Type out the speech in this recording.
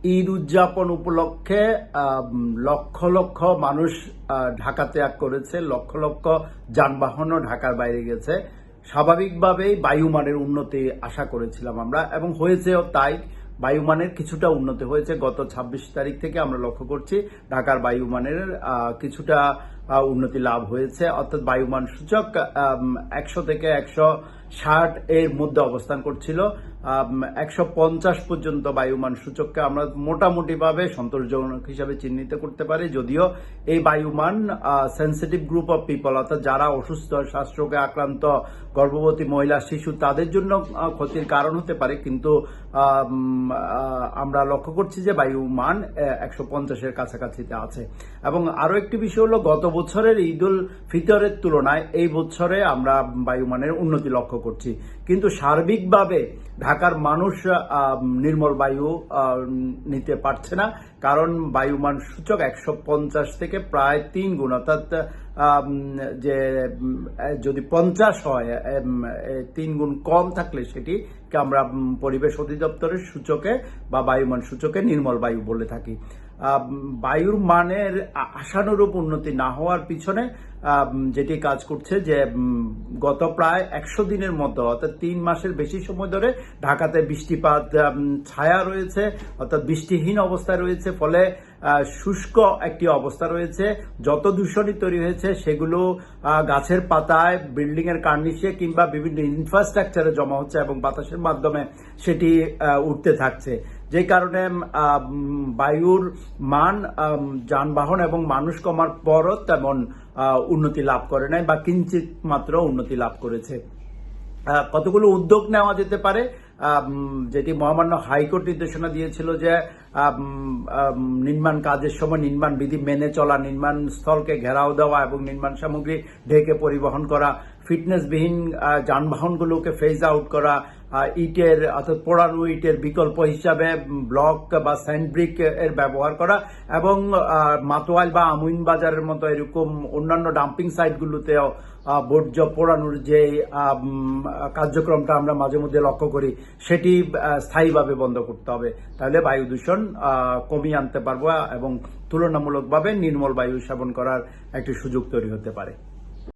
ঈদ উদযাপন উপলক্ষে লক্ষ লক্ষ মানুষ ঢাকা ত্যাগ করেছে, লক্ষ লক্ষ যানবাহনও ঢাকার বাইরে গেছে। স্বাভাবিকভাবেই বায়ুমানের উন্নতি আশা করেছিলাম আমরা, এবং হয়েছেও তাই। বায়ুমানের কিছুটা উন্নতি হয়েছে। গত 26 তারিখ থেকে আমরা লক্ষ্য করছি ঢাকার বায়ুমানের কিছুটা উন্নতি লাভ হয়েছে, অর্থাৎ বায়ুমান সূচক 100 থেকে 160 এর মধ্যে অবস্থান করছিল। 150 পর্যন্ত বায়ুমান সূচককে আমরা মোটামুটিভাবে সন্তোষজনক হিসাবে চিহ্নিত করতে পারি, যদিও এই বায়ুমান সেন্সিটিভ গ্রুপ অফ পিপল, অর্থাৎ যারা অসুস্থ, শ্বাসরোগে আক্রান্ত, গর্ভবতী মহিলা, শিশু, তাদের জন্য ক্ষতির কারণ হতে পারে। কিন্তু আমরা লক্ষ্য করছি যে বায়ুমান 150-এর কাছাকাছিতে আছে। এবং আরো একটি বিষয় হলো, গত বছরের ঈদ উল ফিতরের তুলনায় এই বছরে আমরা বায়ুমানের উন্নতি লক্ষ্য করছি। কিন্তু সার্বিকভাবে ঢাকার মানুষ নির্মল বায়ু নিতে পারছে না, কারণ বায়ুমান সূচক 150 থেকে প্রায় 3 গুণ, অর্থাৎ যে যদি 50 হয়, 3 গুণ কম থাকলে সেটিকে আমরা পরিবেশ অধিদপ্তরের সূচকে বা বায়ুমান সূচকে নির্মল বায়ু বলে থাকি। বায়ুর মানের আশানুরূপ উন্নতি না হওয়ার পিছনে যেটি কাজ করছে যে গত প্রায় 100 দিনের মতো, অর্থাৎ 3 মাসের বেশি সময় ধরে ঢাকাতে বৃষ্টিপাত ছায়া রয়েছে, অর্থাৎ বৃষ্টিহীন অবস্থায় রয়েছে। ফলে শুষ্ক একটি অবস্থা রয়েছে। যত দূষণই তৈরি হয়েছে সেগুলো গাছের পাতায়, বিল্ডিং এর কার্নিশে কিংবা বিভিন্ন ইনফ্রাস্ট্রাকচারে জমা হচ্ছে এবং বাতাসের মাধ্যমে সেটি উঠতে থাকছে। যে কারণে বায়ুর মান যানবাহন এবং মানুষ কমার পরও তেমন উন্নতি লাভ করে নাই, বা কিঞ্চিত মাত্র উন্নতি লাভ করেছে। কতগুলো উদ্যোগ নেওয়া যেতে পারে, যেটি মহামান্য হাইকোর্ট নির্দেশনা দিয়েছিল যে নির্মাণ কাজের সময় নির্মাণ বিধি মেনে চলা, নির্মাণ স্থলকে ঘেরাও দেওয়া এবং নির্মাণ সামগ্রী ঢেকে পরিবহন করা, ফিটনেসবিহীন যানবাহনগুলোকে ফেজ আউট করা, ইটের অর্থাৎ পোড়ানো ইটের বিকল্প হিসাবে ব্লক বা স্যান্ডব্রিক এর ব্যবহার করা, এবং মাতোয়াইল বা আমিন বাজারের মতো এরকম অন্যান্য ডাম্পিং সাইটগুলোতেও বর্জ্য পোড়ানোর যে কার্যক্রমটা আমরা মাঝে মধ্যে লক্ষ্য করি, সেটি স্থায়ীভাবে বন্ধ করতে হবে। তাহলে বায়ু দূষণ কমিয়ে আনতে পারবো এবং তুলনামূলকভাবে নির্মল বায়ু সেবন করার একটি সুযোগ তৈরি হতে পারে।